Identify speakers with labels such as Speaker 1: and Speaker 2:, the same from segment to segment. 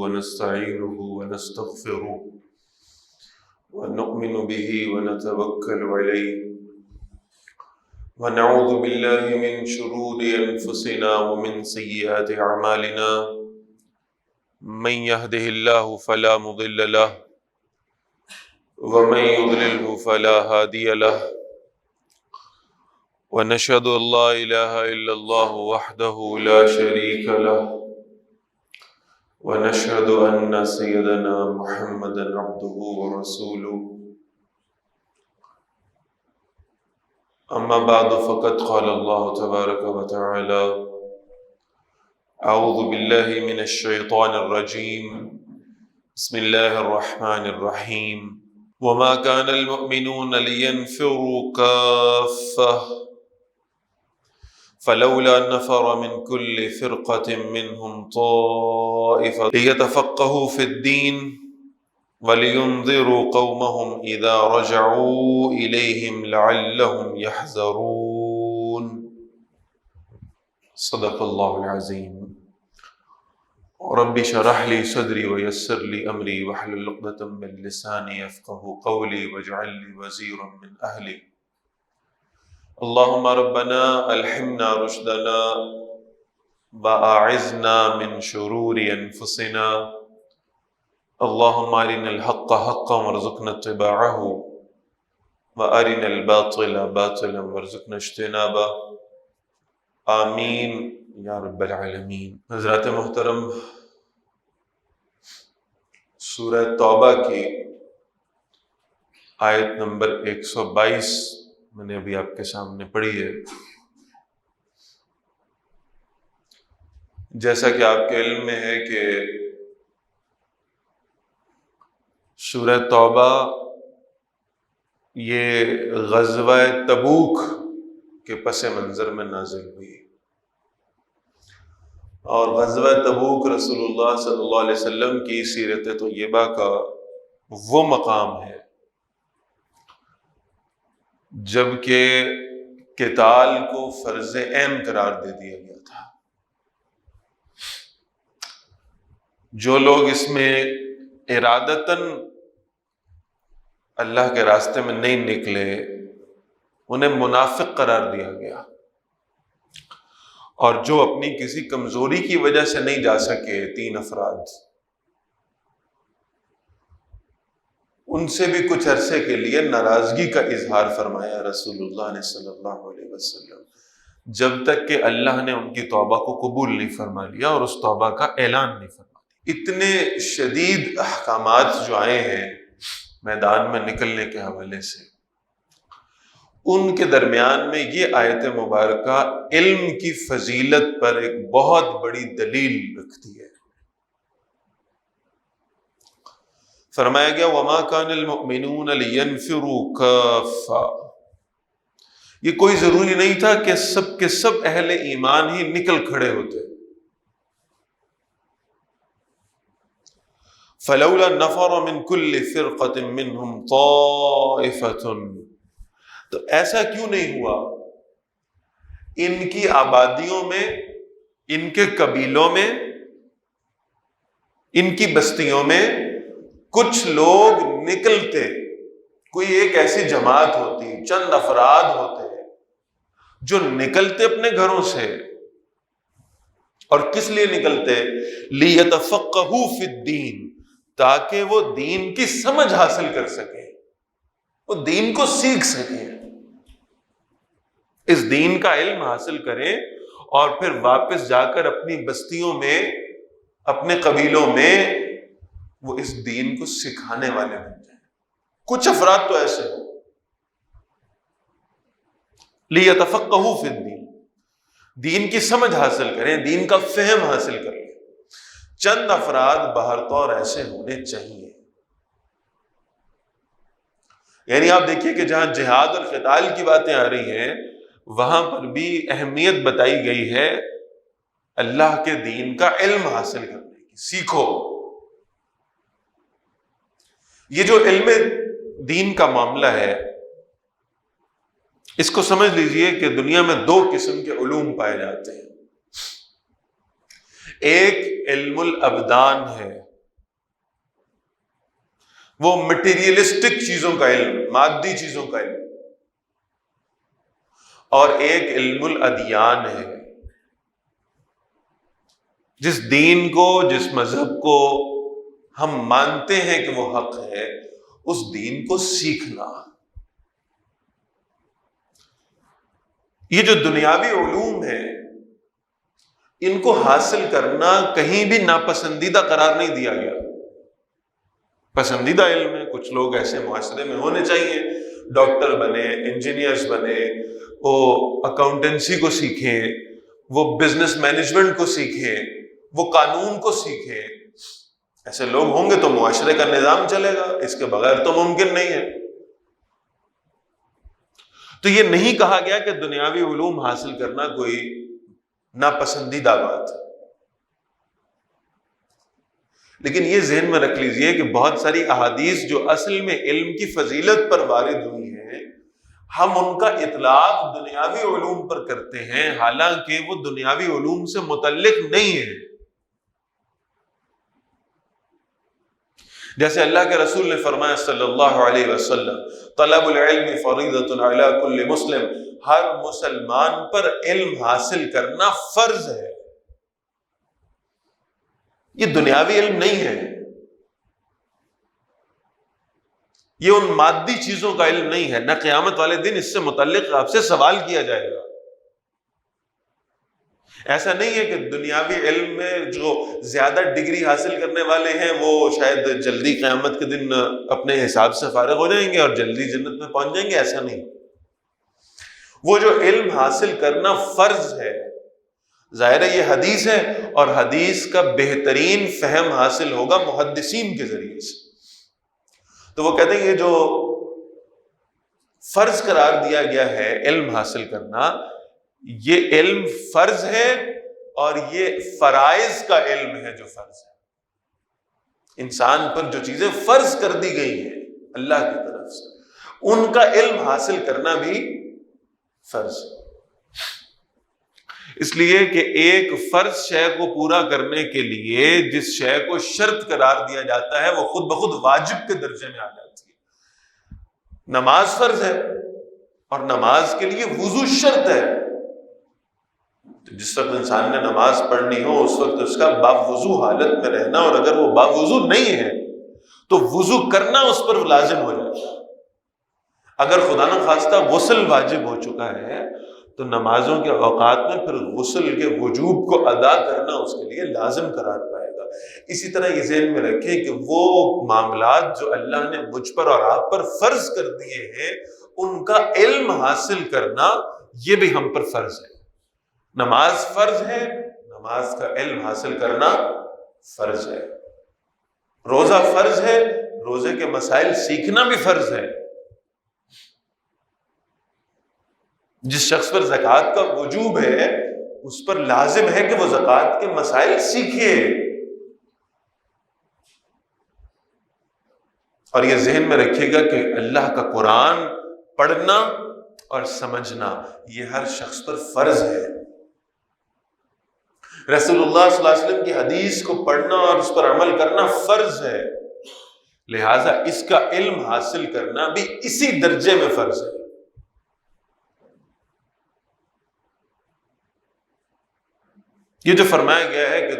Speaker 1: ونستعينه ونستغفره ونؤمن به ونتوكل عليه ونعوذ بالله من شرور أنفسنا ومن سيئات أعمالنا من يهده الله فلا مضل له ومن يضلله فلا هادي له ونشهد أن لا إله إلا الله وحده لا شريك له ونشهد أن سيدنا محمدا عبده ورسوله أما بعد فقد قال الله تبارك وتعالى أعوذ بالله من الشيطان الرجيم بسم الله الرحمن الرحيم وما كان المؤمنون لينفروا كافة فلولا نفر من كل فرقة منهم طائفة ليتفقهوا في الدين ولينذروا قومهم إذا رجعوا إليهم لعلهم يحذرون صدق الله العظيم رب اشرح لي صدري ويسر لي أمري واحلل عقدة من لساني يفقهوا قولي واجعل لي وزيرا من أهلي اللهم ربنا ألهمنا رشدنا وأعذنا من شرور أنفسنا اللهم أرنا الحق حقا وارزقنا اتباعه وأرنا الباطل باطلا وارزقنا اجتنابه آمین یا رب العالمین۔ حضرات محترم، سورہ توبہ کی آیت نمبر 122 میں نے ابھی آپ کے سامنے پڑھی ہے۔ جیسا کہ آپ کے علم میں ہے کہ سورہ توبہ یہ غزوہ تبوک کے پس منظر میں نازل ہوئی، اور غزوہ تبوک رسول اللہ صلی اللہ علیہ وسلم کی سیرت طیبہ کا وہ مقام ہے جب کہ قتال کو فرض عین قرار دے دیا گیا تھا۔ جو لوگ اس میں ارادتاً اللہ کے راستے میں نہیں نکلے انہیں منافق قرار دیا گیا، اور جو اپنی کسی کمزوری کی وجہ سے نہیں جا سکے 3 افراد، ان سے بھی کچھ عرصے کے لیے ناراضگی کا اظہار فرمایا رسول اللہ نے صلی اللہ علیہ وسلم، جب تک کہ اللہ نے ان کی توبہ کو قبول نہیں فرما لیا اور اس توبہ کا اعلان نہیں فرما لیا۔ اتنے شدید احکامات جو آئے ہیں میدان میں نکلنے کے حوالے سے، ان کے درمیان میں یہ آیت مبارکہ علم کی فضیلت پر ایک بہت بڑی دلیل رکھتی ہے۔ فرمایا گیا وَمَا كَانَ الْمُؤْمِنُونَ لِيَنْفِرُوا كَافَّةً، یہ کوئی ضروری نہیں تھا کہ سب کے سب اہل ایمان ہی نکل کھڑے ہوتے۔ فَلَوْلَا نَفَرَ مِنْ كُلِّ فِرْقَةٍ مِّنْهُمْ طَائِفَةٌ، تو ایسا کیوں نہیں ہوا؟ ان کی آبادیوں میں، ان کے قبیلوں میں، ان کی بستیوں میں کچھ لوگ نکلتے، کوئی ایک ایسی جماعت ہوتی، چند افراد ہوتے جو نکلتے اپنے گھروں سے، اور کس لیے نکلتے؟ لِيَتَفَقَّهُوا فِي الدِّينِ، تاکہ وہ دین کی سمجھ حاصل کر سکیں، وہ دین کو سیکھ سکیں، اس دین کا علم حاصل کریں، اور پھر واپس جا کر اپنی بستیوں میں، اپنے قبیلوں میں وہ اس دین کو سکھانے والے بن جائیں۔ کچھ افراد تو ایسے ہو، لِيَتَفَقَّهُوا فِي الدِّينِ، دین کی سمجھ حاصل کریں، دین کا فہم حاصل کریں۔ چند افراد بہر طور ایسے ہونے چاہیے۔ یعنی آپ دیکھیے کہ جہاں جہاد اور قتال کی باتیں آ رہی ہیں وہاں پر بھی اہمیت بتائی گئی ہے اللہ کے دین کا علم حاصل کرنے کی۔ سیکھو، یہ جو علم دین کا معاملہ ہے اس کو سمجھ لیجئے کہ دنیا میں 2 قسم کے علوم پائے جاتے ہیں۔ ایک علم الابدان ہے، وہ مٹیریلسٹک چیزوں کا علم، مادی چیزوں کا علم، اور ایک علم الادیان ہے، جس دین کو، جس مذہب کو ہم مانتے ہیں کہ وہ حق ہے، اس دین کو سیکھنا۔ یہ جو دنیاوی علوم ہیں، ان کو حاصل کرنا کہیں بھی ناپسندیدہ قرار نہیں دیا گیا، پسندیدہ علم ہے۔ کچھ لوگ ایسے معاشرے میں ہونے چاہیے، ڈاکٹر بنے، انجینئرز بنے، وہ اکاؤنٹنسی کو سیکھیں، وہ بزنس مینجمنٹ کو سیکھیں، وہ قانون کو سیکھیں۔ ایسے لوگ ہوں گے تو معاشرے کا نظام چلے گا، اس کے بغیر تو ممکن نہیں ہے۔ تو یہ نہیں کہا گیا کہ دنیاوی علوم حاصل کرنا کوئی ناپسندیدہ بات ہے، لیکن یہ ذہن میں رکھ لیجئے کہ بہت ساری احادیث جو اصل میں علم کی فضیلت پر وارد ہوئی ہیں، ہم ان کا اطلاق دنیاوی علوم پر کرتے ہیں، حالانکہ وہ دنیاوی علوم سے متعلق نہیں ہے۔ جیسے اللہ کے رسول نے فرمایا صلی اللہ علیہ وسلم، طلب العلم فریضۃ علی کل مسلم، ہر مسلمان پر علم حاصل کرنا فرض ہے۔ یہ دنیاوی علم نہیں ہے، یہ ان مادی چیزوں کا علم نہیں ہے، نہ قیامت والے دن اس سے متعلق آپ سے سوال کیا جائے گا۔ ایسا نہیں ہے کہ دنیاوی علم میں جو زیادہ ڈگری حاصل کرنے والے ہیں وہ شاید جلدی قیامت کے دن اپنے حساب سے فارغ ہو جائیں گے اور جلدی جنت میں پہنچ جائیں گے، ایسا نہیں۔ وہ جو علم حاصل کرنا فرض ہے، ظاہر ہے یہ حدیث ہے، اور حدیث کا بہترین فہم حاصل ہوگا محدثین کے ذریعے سے۔ تو وہ کہتے ہیں کہ جو فرض قرار دیا گیا ہے علم حاصل کرنا، یہ علم فرض ہے، اور یہ فرائض کا علم ہے جو فرض ہے۔ انسان پر جو چیزیں فرض کر دی گئی ہیں اللہ کی طرف سے، ان کا علم حاصل کرنا بھی فرض ہے۔ اس لیے کہ ایک فرض شے کو پورا کرنے کے لیے جس شے کو شرط قرار دیا جاتا ہے، وہ خود بخود واجب کے درجے میں آ جاتی ہے۔ نماز فرض ہے، اور نماز کے لیے وضو شرط ہے۔ تو جس وقت انسان نے نماز پڑھنی ہو، اس وقت اس کا باوضو حالت میں رہنا، اور اگر وہ باوضو نہیں ہے تو وضو کرنا اس پر لازم ہو جائے گا۔ اگر خدا نہ خواستہ غسل واجب ہو چکا ہے تو نمازوں کے اوقات میں پھر غسل کے وجوب کو ادا کرنا اس کے لیے لازم قرار پائے گا۔ اسی طرح یہ ذہن میں رکھیں کہ وہ معاملات جو اللہ نے مجھ پر اور آپ پر فرض کر دیے ہیں، ان کا علم حاصل کرنا یہ بھی ہم پر فرض ہے۔ نماز فرض ہے، نماز کا علم حاصل کرنا فرض ہے۔ روزہ فرض ہے، روزے کے مسائل سیکھنا بھی فرض ہے۔ جس شخص پر زکوٰۃ کا وجوب ہے، اس پر لازم ہے کہ وہ زکوٰۃ کے مسائل سیکھے۔ اور یہ ذہن میں رکھیے گا کہ اللہ کا قرآن پڑھنا اور سمجھنا یہ ہر شخص پر فرض ہے۔ رسول اللہ صلی اللہ علیہ وسلم کی حدیث کو پڑھنا اور اس پر عمل کرنا فرض ہے، لہٰذا اس کا علم حاصل کرنا بھی اسی درجے میں فرض ہے۔ یہ جو فرمایا گیا ہے کہ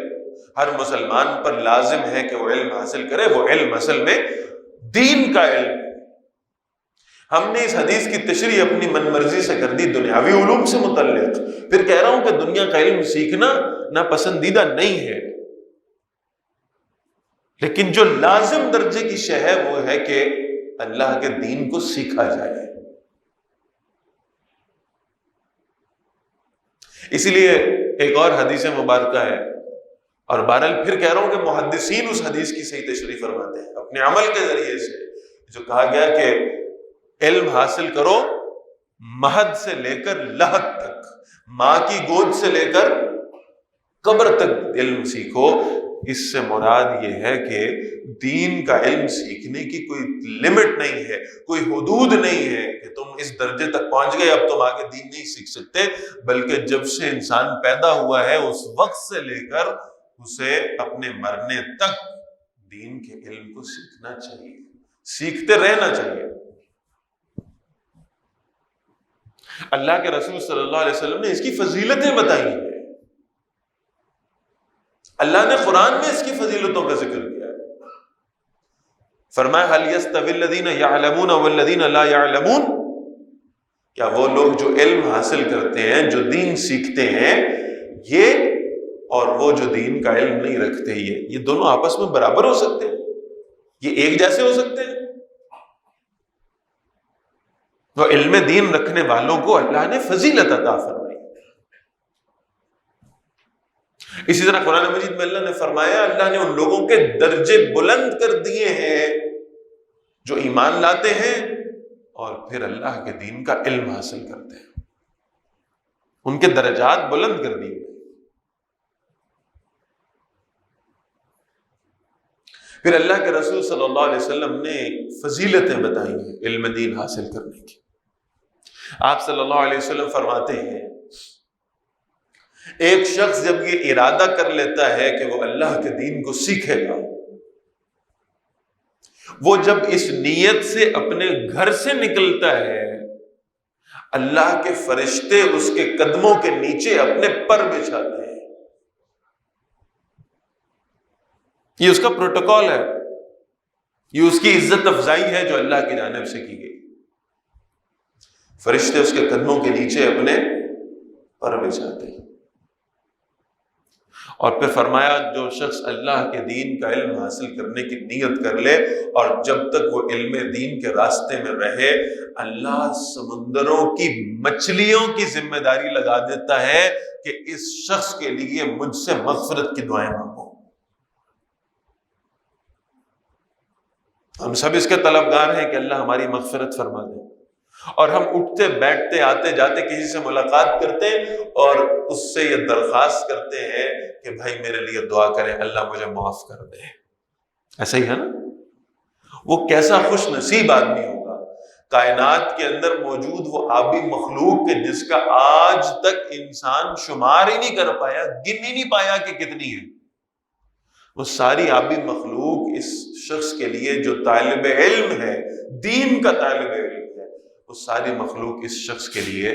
Speaker 1: ہر مسلمان پر لازم ہے کہ وہ علم حاصل کرے، وہ علم اصل میں دین کا علم ہے۔ ہم نے اس حدیث کی تشریح اپنی من مرضی سے کر دی دنیاوی علوم سے متعلق۔ پھر کہہ رہا ہوں کہ دنیا کا علم سیکھنا ناپسندیدہ نہیں ہے، لیکن جو لازم درجے کی شے ہے وہ ہے کہ اللہ کے دین کو سیکھا جائے۔ اسی لیے ایک اور حدیث مبارکہ ہے، اور بہرحال پھر کہہ رہا ہوں کہ محدثین اس حدیث کی صحیح تشریح فرماتے ہیں اپنے عمل کے ذریعے سے۔ جو کہا گیا کہ علم حاصل کرو مہد سے لے کر لحد تک، ماں کی گود سے لے کر قبر تک علم سیکھو، اس سے مراد یہ ہے کہ دین کا علم سیکھنے کی کوئی لمٹ نہیں ہے، کوئی حدود نہیں ہے کہ تم اس درجے تک پہنچ گئے اب تم آگے دین نہیں سیکھ سکتے، بلکہ جب سے انسان پیدا ہوا ہے اس وقت سے لے کر اسے اپنے مرنے تک دین کے علم کو سیکھنا چاہیے۔ سیکھتے رہنا چاہیے۔ اللہ کے رسول صلی اللہ علیہ وسلم نے اس کی فضیلتیں بتائی ہیں، اللہ نے قرآن میں اس کی فضیلتوں کا ذکر کیا ہے۔ فرمایا هل يستوي الذين يعلمون والذين لا يعلمون، کیا وہ لوگ جو علم حاصل کرتے ہیں، جو دین سیکھتے ہیں، یہ اور وہ جو دین کا علم نہیں رکھتے، یہ دونوں آپس میں برابر ہو سکتے ہیں؟ یہ ایک جیسے ہو سکتے ہیں؟ تو علم دین رکھنے والوں کو اللہ نے فضیلت عطا فرمائی۔ اسی طرح قرآن مجید میں اللہ نے فرمایا اللہ نے ان لوگوں کے درجے بلند کر دیے ہیں جو ایمان لاتے ہیں اور پھر اللہ کے دین کا علم حاصل کرتے ہیں، ان کے درجات بلند کر دیے۔ پھر اللہ کے رسول صلی اللہ علیہ وسلم نے فضیلتیں بتائی ہیں علم دین حاصل کرنے کی۔ آپ صلی اللہ علیہ وسلم فرماتے ہیں ایک شخص جب یہ ارادہ کر لیتا ہے کہ وہ اللہ کے دین کو سیکھے گا، وہ جب اس نیت سے اپنے گھر سے نکلتا ہے، اللہ کے فرشتے اس کے قدموں کے نیچے اپنے پر بچھاتے ہیں۔ یہ اس کا پروٹوکول ہے، یہ اس کی عزت افزائی ہے جو اللہ کی جانب سے کی گئی۔ فرشتے اس کے قدموں کے نیچے اپنے پر بچھاتے ہیں۔ اور پھر فرمایا جو شخص اللہ کے دین کا علم حاصل کرنے کی نیت کر لے اور جب تک وہ علم دین کے راستے میں رہے، اللہ سمندروں کی مچھلیوں کی ذمہ داری لگا دیتا ہے کہ اس شخص کے لیے مجھ سے مغفرت کی دعائیں مانگو۔ ہم سب اس کے طلبگار ہیں کہ اللہ ہماری مغفرت فرما دے، اور ہم اٹھتے بیٹھتے آتے جاتے کسی سے ملاقات کرتے ہیں اور اس سے یہ درخواست کرتے ہیں کہ بھائی میرے لیے دعا کریں، اللہ مجھے معاف کر دے۔ ایسا ہی ہے نا؟ وہ کیسا خوش نصیب آدمی ہوگا کائنات کے اندر موجود وہ آبی مخلوق کہ جس کا آج تک انسان شمار ہی نہیں کر پایا، گن ہی نہیں پایا کہ کتنی ہے۔ وہ ساری آبی مخلوق اس شخص کے لیے جو طالب علم ہے، دین کا طالب علم ہے، وہ ساری مخلوق اس شخص کے لیے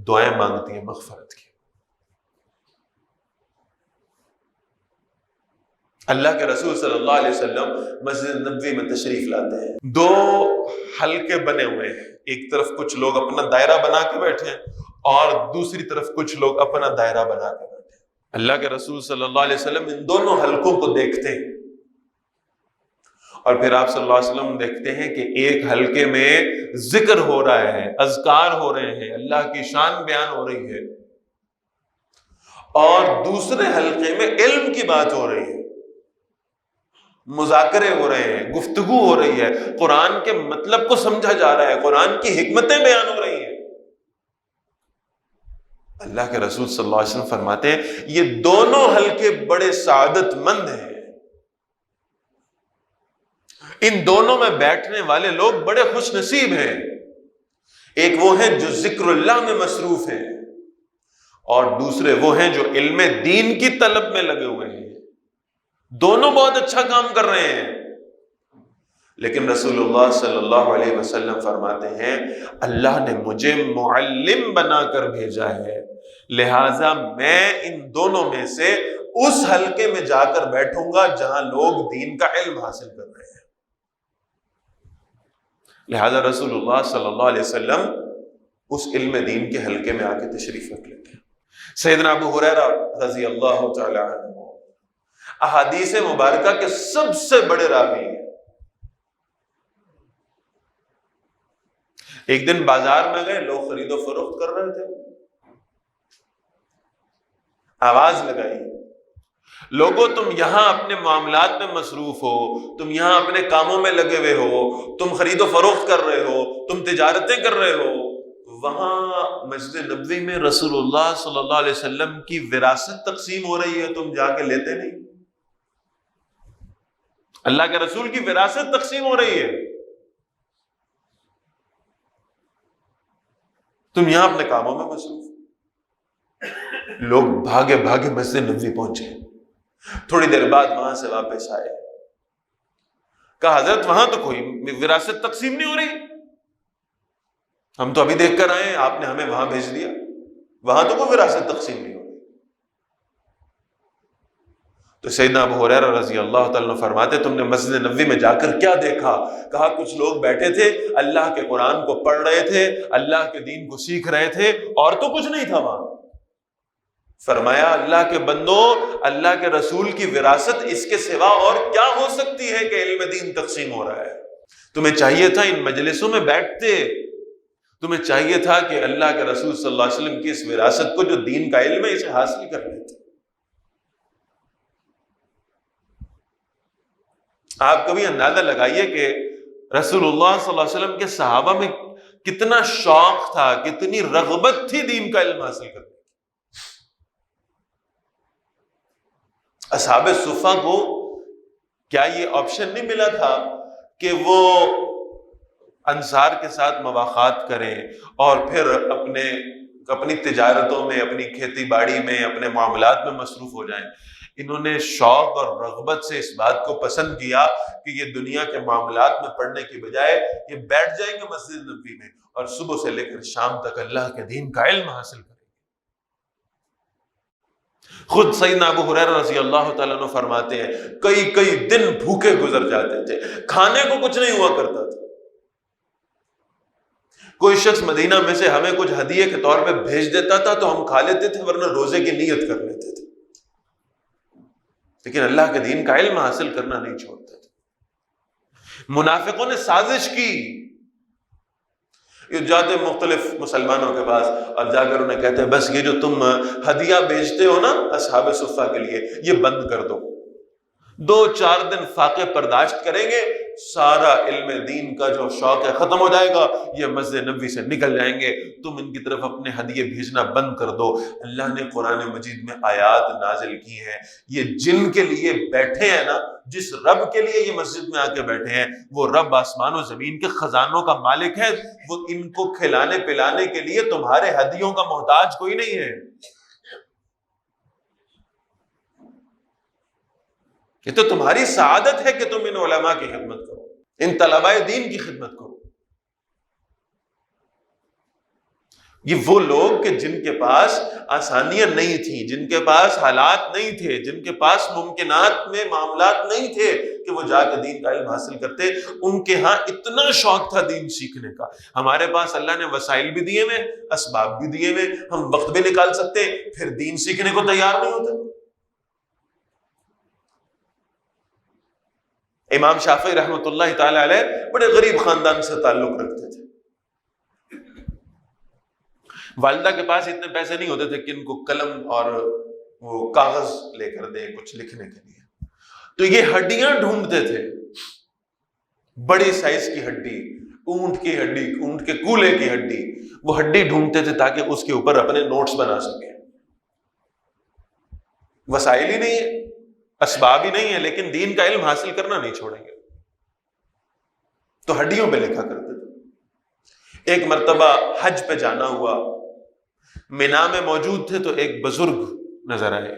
Speaker 1: دعائیں مانگتی ہیں مغفرت کی۔ اللہ کے رسول صلی اللہ علیہ وسلم مسجد نبوی میں تشریف لاتے ہیں، دو حلقے بنے ہوئے ہیں، ایک طرف کچھ لوگ اپنا دائرہ بنا کے بیٹھے ہیں اور دوسری طرف کچھ لوگ اپنا دائرہ بنا کے بیٹھے ہیں۔ اللہ کے رسول صلی اللہ علیہ وسلم ان دونوں حلقوں کو دیکھتے ہیں اور پھر آپ صلی اللہ علیہ وسلم دیکھتے ہیں کہ ایک حلقے میں ذکر ہو رہا ہے، اذکار ہو رہے ہیں، اللہ کی شان بیان ہو رہی ہے، اور دوسرے حلقے میں علم کی بات ہو رہی ہے، مذاکرے ہو رہے ہیں، گفتگو ہو رہی ہے، قرآن کے مطلب کو سمجھا جا رہا ہے، قرآن کی حکمتیں بیان ہو رہی ہیں۔ اللہ کے رسول صلی اللہ علیہ وسلم فرماتے ہیں یہ دونوں حلقے بڑے سعادت مند ہیں، ان دونوں میں بیٹھنے والے لوگ بڑے خوش نصیب ہیں۔ ایک وہ ہیں جو ذکر اللہ میں مصروف ہیں اور دوسرے وہ ہیں جو علم دین کی طلب میں لگے ہوئے ہیں۔ دونوں بہت اچھا کام کر رہے ہیں، لیکن رسول اللہ صلی اللہ علیہ وسلم فرماتے ہیں اللہ نے مجھے معلم بنا کر بھیجا ہے، لہٰذا میں ان دونوں میں سے اس حلقے میں جا کر بیٹھوں گا جہاں لوگ دین کا علم حاصل کر رہے ہیں۔ لہٰذا رسول اللہ صلی اللہ علیہ وسلم اس علم دین کے حلقے میں آ کے تشریف رکھ لیتے ہیں۔ سیدنا ابو ہریرہ رضی اللہ تعالی عنہ احادیث مبارکہ کے سب سے بڑے راوی ہیں۔ ایک دن بازار میں گئے، لوگ خرید و فروخت کر رہے تھے، آواز لگائی لوگوں تم یہاں اپنے معاملات میں مصروف ہو، تم یہاں اپنے کاموں میں لگے ہوئے ہو، تم خرید و فروخت کر رہے ہو، تم تجارتیں کر رہے ہو، وہاں مسجد نبوی میں رسول اللہ صلی اللہ علیہ وسلم کی وراثت تقسیم ہو رہی ہے، تم جا کے لیتے نہیں؟ اللہ کے رسول کی وراثت تقسیم ہو رہی ہے، تم یہاں اپنے کاموں میں مصروف۔ لوگ بھاگے بھاگے مسجد نبوی پہنچے، تھوڑی دیر بعد وہاں سے واپس آئے، کہا حضرت وہاں تو کوئی وراثت تقسیم نہیں ہو رہی، ہم تو ابھی دیکھ کر آئے ہیں، آپ نے ہمیں وہاں بھیج دیا، وہاں تو کوئی وراثت تقسیم نہیں ہو رہی۔ تو سیدنا ابو ہریرہ رضی اللہ تعالیٰ عنہ فرماتے تم نے مسجد نبوی میں جا کر کیا دیکھا؟ کہا کچھ لوگ بیٹھے تھے، اللہ کے قرآن کو پڑھ رہے تھے، اللہ کے دین کو سیکھ رہے تھے، اور تو کچھ نہیں تھا وہاں۔ فرمایا اللہ کے بندو، اللہ کے رسول کی وراثت اس کے سوا اور کیا ہو سکتی ہے کہ علم دین تقسیم ہو رہا ہے؟ تمہیں چاہیے تھا ان مجلسوں میں بیٹھتے، تمہیں چاہیے تھا کہ اللہ کے رسول صلی اللہ علیہ وسلم کی اس وراثت کو جو دین کا علم ہے اسے حاصل کر لیتے۔ آپ کبھی اندازہ لگائیے کہ رسول اللہ صلی اللہ علیہ وسلم کے صحابہ میں کتنا شوق تھا، کتنی رغبت تھی دین کا علم حاصل کرنے۔ اصحاب صفہ کو کیا یہ آپشن نہیں ملا تھا کہ وہ انصار کے ساتھ مواخات کریں اور پھر اپنی تجارتوں میں، اپنی کھیتی باڑی میں، اپنے معاملات میں مصروف ہو جائیں؟ انہوں نے شوق اور رغبت سے اس بات کو پسند کیا کہ یہ دنیا کے معاملات میں پڑھنے کی بجائے یہ بیٹھ جائیں گے مسجد نبوی میں اور صبح سے لے کر شام تک اللہ کے دین کا علم حاصل کریں گے۔ خود سیدنا ابو ہریرہ رضی اللہ تعالیٰ عنہ فرماتے ہیں کئی دن بھوکے گزر جاتے تھے، کھانے کو کچھ نہیں ہوا کرتا تھا۔ کوئی شخص مدینہ میں سے ہمیں کچھ ہدیے کے طور پہ بھیج دیتا تھا تو ہم کھا لیتے تھے، ورنہ روزے کی نیت کر لیتے تھے، لیکن اللہ کے دین کا علم حاصل کرنا نہیں چھوڑتے تھے۔ منافقوں نے سازش کی، یہ جاتے مختلف مسلمانوں کے پاس اور جا کر انہیں کہتے ہیں بس یہ جو تم ہدیہ بیچتے ہو نا اصحاب صفہ کے لیے یہ بند کر دو، 2-4 دن فاقے برداشت کریں گے، سارا علم دین کا جو شوق ہے ختم ہو جائے گا، یہ مسجد نبوی سے نکل جائیں گے، تم ان کی طرف اپنے ہدیے بھیجنا بند کر دو۔ اللہ نے قرآن مجید میں آیات نازل کی ہیں، یہ جن کے لیے بیٹھے ہیں نا، جس رب کے لیے یہ مسجد میں آ کے بیٹھے ہیں، وہ رب آسمان و زمین کے خزانوں کا مالک ہے، وہ ان کو کھلانے پلانے کے لیے تمہارے ہدیوں کا محتاج کوئی نہیں ہے۔ یہ تو تمہاری سعادت ہے کہ تم ان علماء کی خدمت کرو، ان طلباء دین کی خدمت کرو۔ یہ وہ لوگ کہ جن کے پاس آسانیاں نہیں تھیں، جن کے پاس حالات نہیں تھے، جن کے پاس ممکنات میں معاملات نہیں تھے کہ وہ جا کے دین کا علم حاصل کرتے، ان کے ہاں اتنا شوق تھا دین سیکھنے کا۔ ہمارے پاس اللہ نے وسائل بھی دیے ہوئے، اسباب بھی دیے ہوئے، ہم وقت بھی نکال سکتے، پھر دین سیکھنے کو تیار نہیں ہوتے۔ امام شافعی رحمۃ اللہ تعالی علیہ بڑے غریب خاندان سے تعلق رکھتے تھے، والدہ کے پاس اتنے پیسے نہیں ہوتے تھے کہ ان کو قلم اور وہ کاغذ لے کر دیں کچھ لکھنے کے لیے، تو یہ ہڈیاں ڈھونڈتے تھے، بڑی سائز کی ہڈی، اونٹ کی ہڈی، اونٹ کے کولے کی ہڈی، وہ ہڈی ڈھونڈتے تھے تاکہ اس کے اوپر اپنے نوٹس بنا سکیں۔ وسائل ہی نہیں ہے، اسباب ہی نہیں ہے، لیکن دین کا علم حاصل کرنا نہیں چھوڑیں گے، تو ہڈیوں پہ لکھا کرتے تھے۔ ایک مرتبہ حج پہ جانا ہوا، مینا میں موجود تھے تو ایک بزرگ نظر آئے،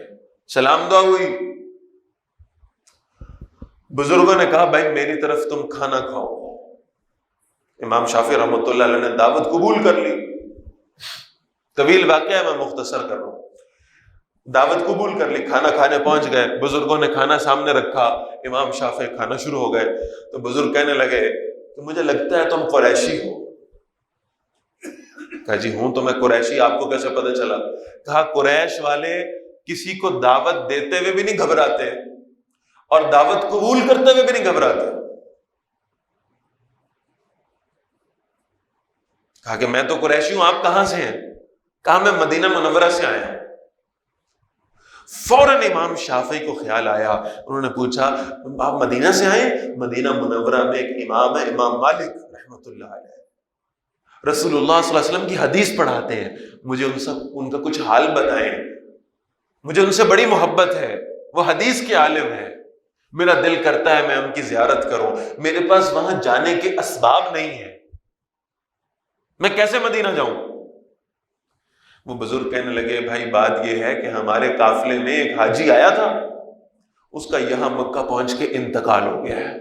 Speaker 1: سلام دعا ہوئی، بزرگوں نے کہا بھائی میری طرف تم کھانا کھاؤ۔ امام شافعی رحمۃ اللہ علیہ نے دعوت قبول کر لی، طویل واقعہ ہے میں مختصر کر رہا ہوں، دعوت قبول کر لی، کھانا کھانے پہنچ گئے، بزرگوں نے کھانا سامنے رکھا، امام شافعی کھانا شروع ہو گئے، تو بزرگ کہنے لگے کہ مجھے لگتا ہے تم قریشی ہو۔ کہا جی ہوں تو میں قریشی، آپ کو کیسے پتہ چلا؟ کہا قریش والے کسی کو دعوت دیتے ہوئے بھی نہیں گھبراتے اور دعوت قبول کرتے ہوئے بھی نہیں گھبراتے۔ کہا کہ میں تو قریشی ہوں، آپ کہاں سے ہیں؟ کہا میں مدینہ منورہ سے آیا ہوں۔ فوراً امام شافعی کو خیال آیا، انہوں نے پوچھا آپ مدینہ سے آئے؟ مدینہ منورہ میں ایک امام ہے، امام مالک رحمۃ اللہ علیہ، رسول اللہ صلی اللہ علیہ وسلم کی حدیث پڑھاتے ہیں، مجھے ان کا کچھ حال بتائیں، مجھے ان سے بڑی محبت ہے، وہ حدیث کے عالم ہے، میرا دل کرتا ہے میں ان کی زیارت کروں، میرے پاس وہاں جانے کے اسباب نہیں ہیں، میں کیسے مدینہ جاؤں؟ وہ بزرگ کہنے لگے بھائی بات یہ ہے کہ ہمارے قافلے میں ایک حاجی آیا تھا، اس کا یہاں مکہ پہنچ کے انتقال ہو گیا ہے،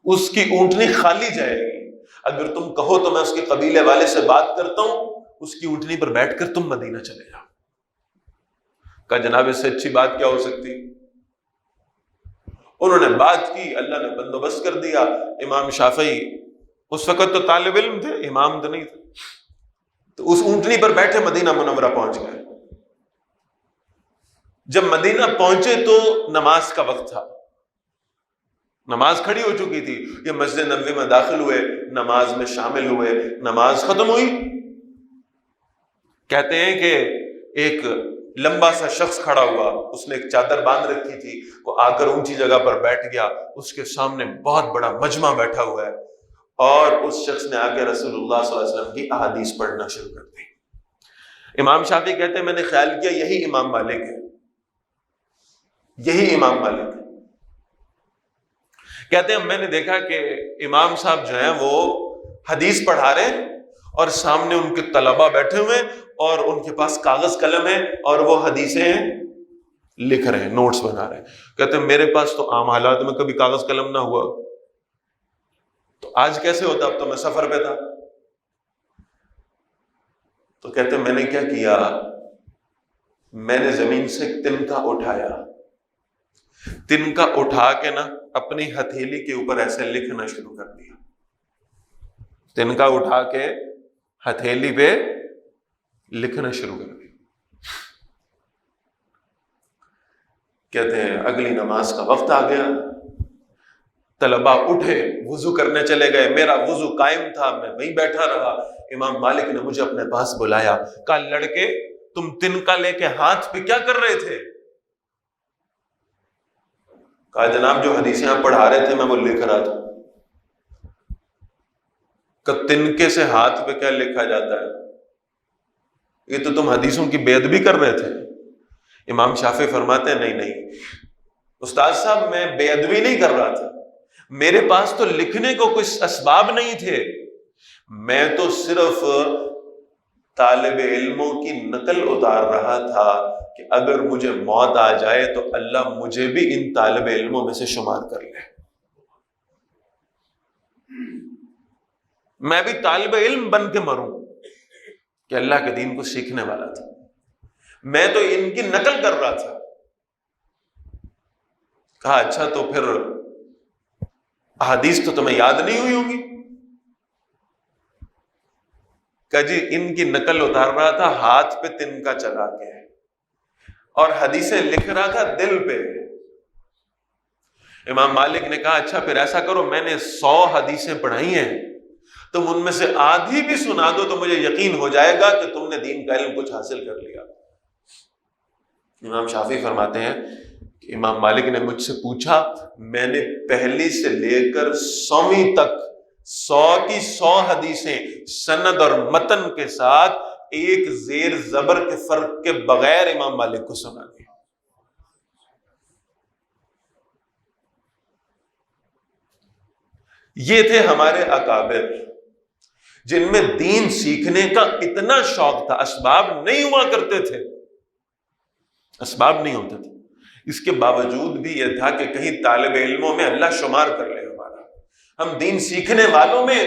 Speaker 1: اس کی اونٹنی خالی جائے گی، اگر تم کہو تو میں اس کے قبیلے والے سے بات کرتا ہوں، اس کی اونٹنی پر بیٹھ کر تم مدینہ چلے جاؤ۔ کہا جناب اس سے اچھی بات کیا ہو سکتی؟ انہوں نے بات کی، اللہ نے بندوبست کر دیا۔ امام شافعی اس وقت تو طالب علم تھے، امام تو نہیں تھے، تو اس اونٹنی پر بیٹھے مدینہ منورہ پہنچ گئے۔ جب مدینہ پہنچے تو نماز کا وقت تھا، نماز کھڑی ہو چکی تھی، یہ مسجد نبوی میں داخل ہوئے، نماز میں شامل ہوئے، نماز ختم ہوئی۔ کہتے ہیں کہ ایک لمبا سا شخص کھڑا ہوا، اس نے ایک چادر باندھ رکھی تھی، وہ آ کر اونچی جگہ پر بیٹھ گیا، اس کے سامنے بہت بڑا مجمع بیٹھا ہوا ہے، اور اس شخص نے آ کے رسول اللہ صلی اللہ علیہ وسلم کی احادیث پڑھنا شروع کر دی۔ امام شافعی کہتے ہیں میں نے خیال کیا یہی امام مالک ہے، یہی امام مالک ہے۔ کہتے ہیں میں نے دیکھا کہ امام صاحب جو ہیں وہ حدیث پڑھا رہے ہیں، اور سامنے ان کے طلباء بیٹھے ہوئے ہیں، اور ان کے پاس کاغذ قلم ہے، اور وہ حدیثیں لکھ رہے ہیں، نوٹس بنا رہے ہیں۔ کہتے ہیں میرے پاس تو عام حالات میں کبھی کاغذ قلم نہ ہوا، تو آج کیسے ہوتا؟ اب تو میں سفر پہ تھا۔ تو کہتے ہیں میں نے کیا کیا، میں نے زمین سے ایک تنکا اٹھایا، تنکا اٹھا کے نا اپنی ہتھیلی کے اوپر ایسے لکھنا شروع کر دیا، تنکا اٹھا کے ہتھیلی پہ لکھنا شروع کر دیا۔ کہتے ہیں اگلی نماز کا وقت آ گیا، طلباء اٹھے، وضو کرنے چلے گئے، میرا وضو قائم تھا، میں وہیں بیٹھا رہا۔ امام مالک نے مجھے اپنے پاس بلایا، کہا لڑکے تم تنکا لے کے ہاتھ پہ کیا کر رہے تھے؟ کہا جناب جو حدیثیں آپ پڑھا رہے تھے میں وہ لکھ رہا تھا۔ کہ تنکے سے ہاتھ پہ کیا لکھا جاتا ہے؟ یہ تو تم حدیثوں کی بے ادبی کر رہے تھے۔ امام شافعی فرماتے ہیں نہیں استاد صاحب، میں بے ادبی نہیں کر رہا تھا، میرے پاس تو لکھنے کو کچھ اسباب نہیں تھے، میں تو صرف طالب علموں کی نقل اتار رہا تھا کہ اگر مجھے موت آ جائے تو اللہ مجھے بھی ان طالب علموں میں سے شمار کر لے، میں بھی طالب علم بن کے مروں، کہ اللہ کے دین کو سیکھنے والا تھا، میں تو ان کی نقل کر رہا تھا۔ کہا اچھا تو پھر احادیث تو تمہیں یاد نہیں ہوئی ہوگی؟ کہ جی ان کی نقل اتار رہا تھا ہاتھ پہ تنکا چلا کے، اور حدیثیں لکھ رہا تھا دل پہ۔ امام مالک نے کہا اچھا پھر ایسا کرو، میں نے 100 حدیثیں پڑھائی ہیں، تم ان میں سے آدھی بھی سنا دو تو مجھے یقین ہو جائے گا کہ تم نے دین کا علم کچھ حاصل کر لیا۔ امام شافعی فرماتے ہیں کہ امام مالک نے مجھ سے پوچھا، میں نے پہلی سے لے کر 100ویں تک 100 کی 100 حدیثیں سند اور متن کے ساتھ ایک زیر زبر کے فرق کے بغیر امام مالک کو سنا دی۔ یہ تھے ہمارے اکابر جن میں دین سیکھنے کا اتنا شوق تھا، اسباب نہیں ہوا کرتے تھے، اسباب نہیں ہوتے تھے، اس کے باوجود بھی یہ تھا کہ کہیں طالب علموں میں اللہ شمار کر لے ہمارا، ہم دین سیکھنے والوں میں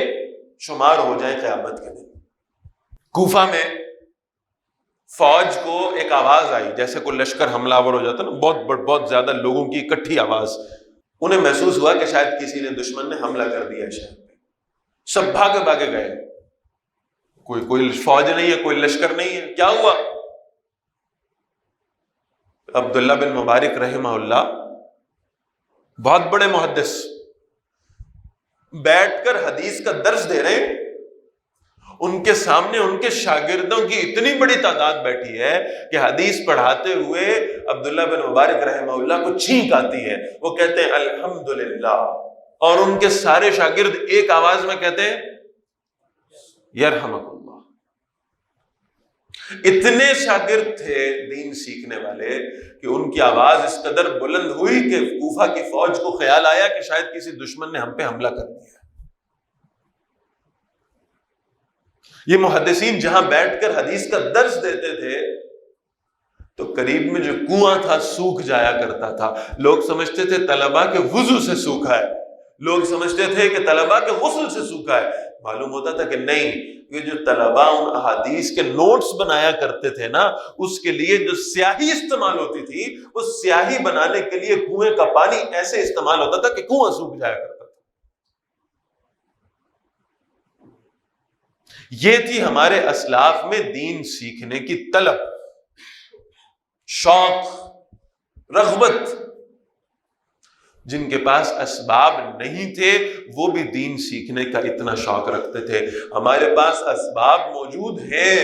Speaker 1: شمار ہو جائیں قیامت کے دن۔ کوفہ میں فوج کو ایک آواز آئی، جیسے کوئی لشکر حملہ آور ہو جاتا نا، بہت زیادہ لوگوں کی اکٹھی آواز، انہیں محسوس ہوا کہ شاید کسی نے دشمن نے حملہ کر دیا ہے، شہر پہ سب بھاگے گئے، کوئی فوج نہیں ہے، کوئی لشکر نہیں ہے، کیا ہوا؟ عبداللہ بن مبارک رحمہ اللہ بہت بڑے محدث بیٹھ کر حدیث کا درس دے رہے ہیں، ان کے سامنے ان کے شاگردوں کی اتنی بڑی تعداد بیٹھی ہے کہ حدیث پڑھاتے ہوئے عبداللہ بن مبارک رحمہ اللہ کو چھینک آتی ہے، وہ کہتے ہیں الحمدللہ، اور ان کے سارے شاگرد ایک آواز میں کہتے ہیں یرحمک اللہ۔ اتنے شاگرد تھے دین سیکھنے والے کہ ان کی آواز اس قدر بلند ہوئی کہ کوفہ کی فوج کو خیال آیا کہ شاید کسی دشمن نے ہم پہ حملہ کر دیا۔ یہ محدثین جہاں بیٹھ کر حدیث کا درس دیتے تھے تو قریب میں جو کنواں تھا سوکھ جایا کرتا تھا، لوگ سمجھتے تھے طلباء کے وضو سے سوکھا ہے، لوگ سمجھتے تھے کہ طلباء کے غسل سے سوکھا ہے، معلوم ہوتا تھا کہ نہیں، یہ جو طلباء ان احادیث کے نوٹس بنایا کرتے تھے نا، اس کے لیے جو سیاہی استعمال ہوتی تھی، اس سیاہی بنانے کے لیے کنویں کا پانی ایسے استعمال ہوتا تھا کہ کنواں سوکھ جایا کرتا تھا۔ یہ تھی ہمارے اسلاف میں دین سیکھنے کی طلب، شوق، رغبت۔ جن کے پاس اسباب نہیں تھے وہ بھی دین سیکھنے کا اتنا شوق رکھتے تھے۔ ہمارے پاس اسباب موجود ہیں،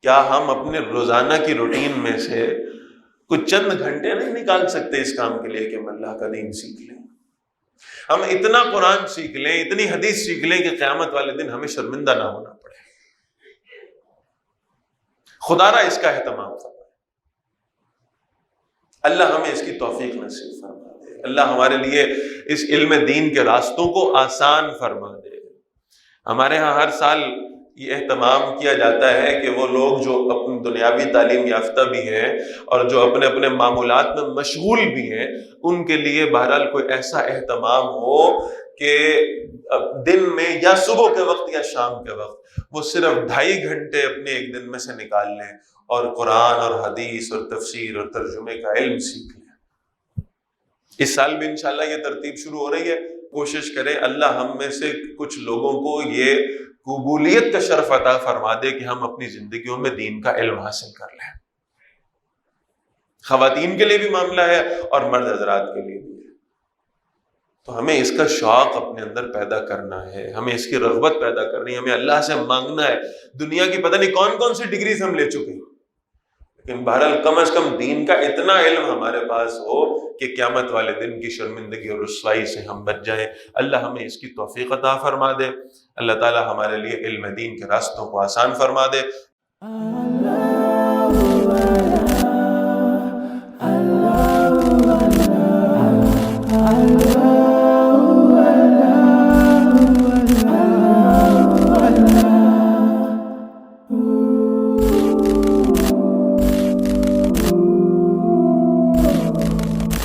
Speaker 1: کیا ہم اپنے روزانہ کی روٹین میں سے کچھ چند گھنٹے نہیں نکال سکتے اس کام کے لیے کہ ہم اللہ کا دین سیکھ لیں؟ ہم اتنا قرآن سیکھ لیں، اتنی حدیث سیکھ لیں کہ قیامت والے دن ہمیں شرمندہ نہ ہونا پڑے۔ خدا را اس کا اہتمام فرمائے، اللہ ہمیں اس کی توفیق نصیب فرما دے، اللہ ہمارے لیے اس علم دین کے راستوں کو آسان فرما دے۔ ہمارے ہاں ہر سال یہ اہتمام کیا جاتا ہے کہ وہ لوگ جو اپنی دنیاوی تعلیم یافتہ بھی ہیں اور جو اپنے اپنے معمولات میں مشغول بھی ہیں، ان کے لیے بہرحال کوئی ایسا اہتمام ہو کہ دن میں یا صبح کے وقت یا شام کے وقت وہ صرف 2.5 گھنٹے اپنے ایک دن میں سے نکال لیں اور قرآن اور حدیث اور تفسیر اور ترجمے کا علم سیکھ لیں۔ اس سال بھی انشاءاللہ یہ ترتیب شروع ہو رہی ہے، کوشش کریں اللہ ہم میں سے کچھ لوگوں کو یہ قبولیت کا شرف عطا فرما دے کہ ہم اپنی زندگیوں میں دین کا علم حاصل کر لیں۔ خواتین کے لیے بھی معاملہ ہے اور مرد حضرات کے لیے بھی ہے، تو ہمیں اس کا شوق اپنے اندر پیدا کرنا ہے، ہمیں اس کی رغبت پیدا کرنی ہے، ہمیں اللہ سے مانگنا ہے۔ دنیا کی پتہ نہیں کون کون سی ڈگریز ہم لے چکے ہیں، لیکن بہرحال کم از کم دین کا اتنا علم ہمارے پاس ہو کہ قیامت والے دن کی شرمندگی اور رسوائی سے ہم بچ جائیں۔ اللہ ہمیں اس کی توفیق عطا فرما دے، اللہ تعالی ہمارے لیے علم دین کے راستوں کو آسان فرما دے۔